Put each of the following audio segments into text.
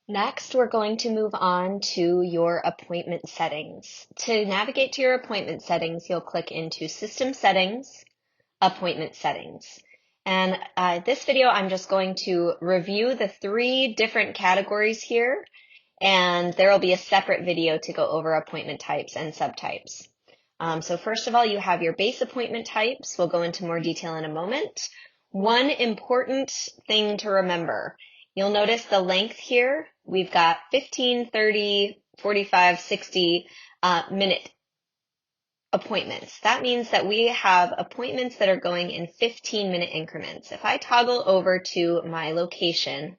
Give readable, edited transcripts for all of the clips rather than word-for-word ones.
Next, we're going to move on to your appointment settings. To navigate to your appointment settings, you'll click into System Settings, Appointment Settings. And this video, I'm just going to review the three different categories here, and there will be a separate video to go over appointment types and subtypes. So first of all, you have your base appointment types. We'll go into more detail in a moment. One important thing to remember, you'll notice the length here. We've got 15, 30, 45, 60 minute appointments. That means that we have appointments that are going in 15-minute increments. If I toggle over to my location,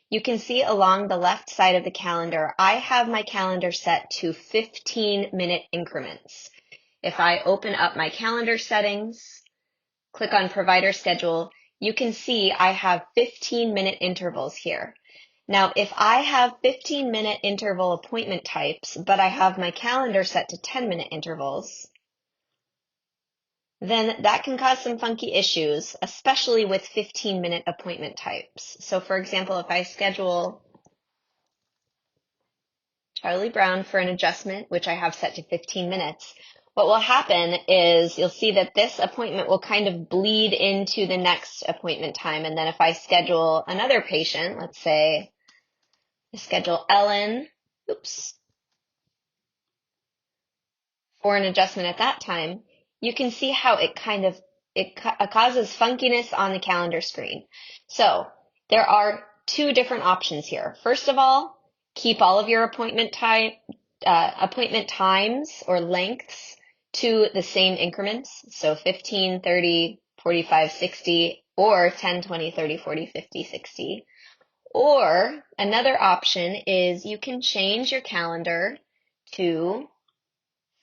you can see along the left side of the calendar, I have my calendar set to 15-minute increments. If I open up my calendar settings, click on provider schedule, you can see I have 15-minute intervals here. Now, if I have 15-minute interval appointment types, but I have my calendar set to 10-minute intervals, then that can cause some funky issues, especially with 15-minute appointment types. So for example, if I schedule Charlie Brown for an adjustment, which I have set to 15 minutes, what will happen is you'll see that this appointment will kind of bleed into the next appointment time. And then if I schedule another patient, let's say I schedule Ellen, for an adjustment at that time, you can see how it causes funkiness on the calendar screen. So there are two different options here. First of all, keep all of your appointment times or lengths to the same increments. So 15, 30, 45, 60, or 10, 20, 30, 40, 50, 60. Or another option is you can change your calendar to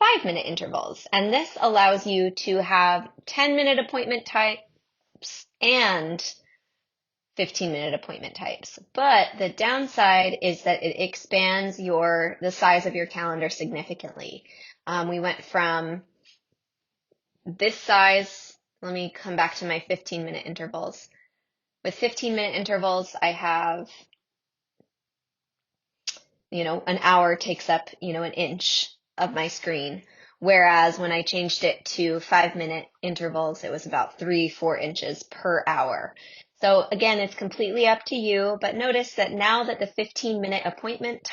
5-minute intervals. And this allows you to have 10-minute appointment types and 15-minute appointment types. But the downside is that it expands the size of your calendar significantly. We went from this size, let me come back to my 15-minute intervals. With 15-minute intervals, I have, an hour takes up, an inch of my screen. Whereas when I changed it to 5-minute intervals, it was about 3-4 inches per hour. So again, it's completely up to you, but notice that now that the 15-minute appointment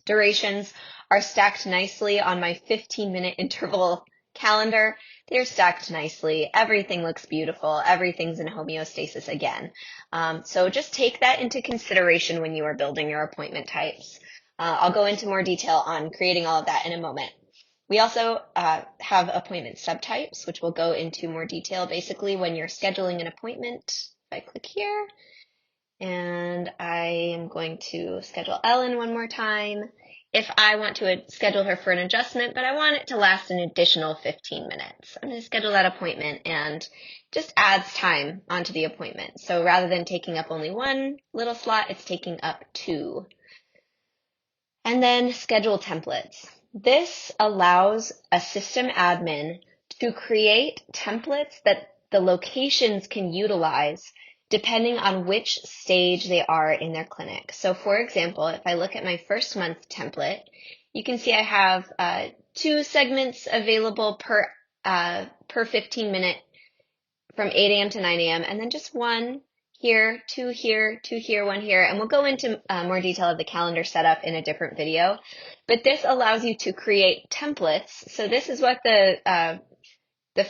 durations are stacked nicely on my 15-minute interval calendar, they're stacked nicely. Everything looks beautiful. Everything's in homeostasis again. So just take that into consideration when you are building your appointment types. I'll go into more detail on creating all of that in a moment. We also have appointment subtypes, which we'll go into more detail. Basically, when you're scheduling an appointment, if I click here, and I am going to schedule Ellen one more time. If I want to schedule her for an adjustment, but I want it to last an additional 15 minutes, I'm going to schedule that appointment and just adds time onto the appointment. So rather than taking up only one little slot, it's taking up 2. And then schedule templates. This allows a system admin to create templates that the locations can utilize depending on which stage they are in their clinic. So for example, if I look at my first month template, you can see I have 2 segments available per 15-minute from 8 a.m. to 9 a.m. and then just 1 here, 2 here, 2 here, 1 here. And we'll go into more detail of the calendar setup in a different video. But this allows you to create templates. So this is what the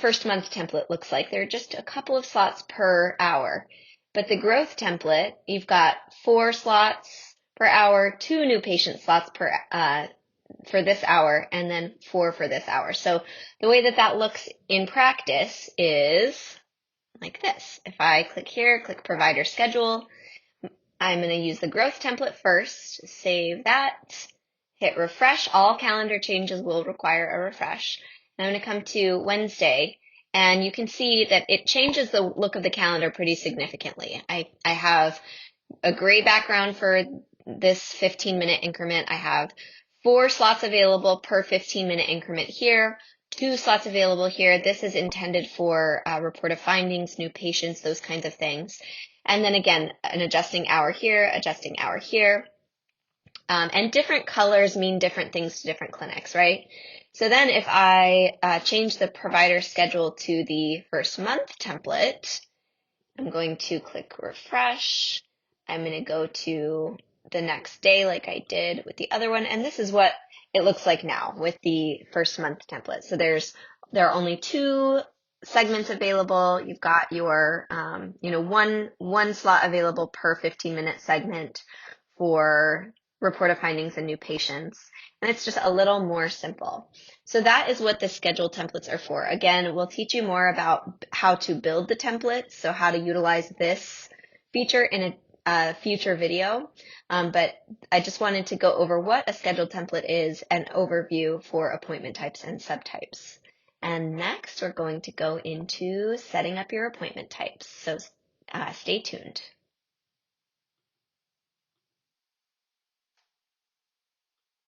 first month template looks like. There are just a couple of slots per hour. But the growth template, you've got 4 slots per hour, 2 new patient slots for this hour, and then 4 for this hour. So the way that looks in practice is like this. If I click here, click provider schedule, I'm going to use the growth template first, save that, hit refresh. All calendar changes will require a refresh. And I'm going to come to Wednesday, and you can see that it changes the look of the calendar pretty significantly. I have a gray background for this 15-minute increment. I have 4 slots available per 15-minute increment here, 2 slots available here. This is intended for report of findings, new patients, those kinds of things. And then again, an adjusting hour here, adjusting hour here. And different colors mean different things to different clinics, right? So then if I change the provider schedule to the first month template, I'm going to click refresh. I'm going to go to the next day like I did with the other one. And this is what it looks like now with the first month template. So there are only 2 segments available. You've got your, one slot available per 15-minute segment for report of findings and new patients. And it's just a little more simple. So that is what the schedule templates are for. Again, we'll teach you more about how to build the templates, so how to utilize this feature in a future video. But I just wanted to go over what a schedule template is, an overview for appointment types and subtypes. And next, we're going to go into setting up your appointment types. So stay tuned.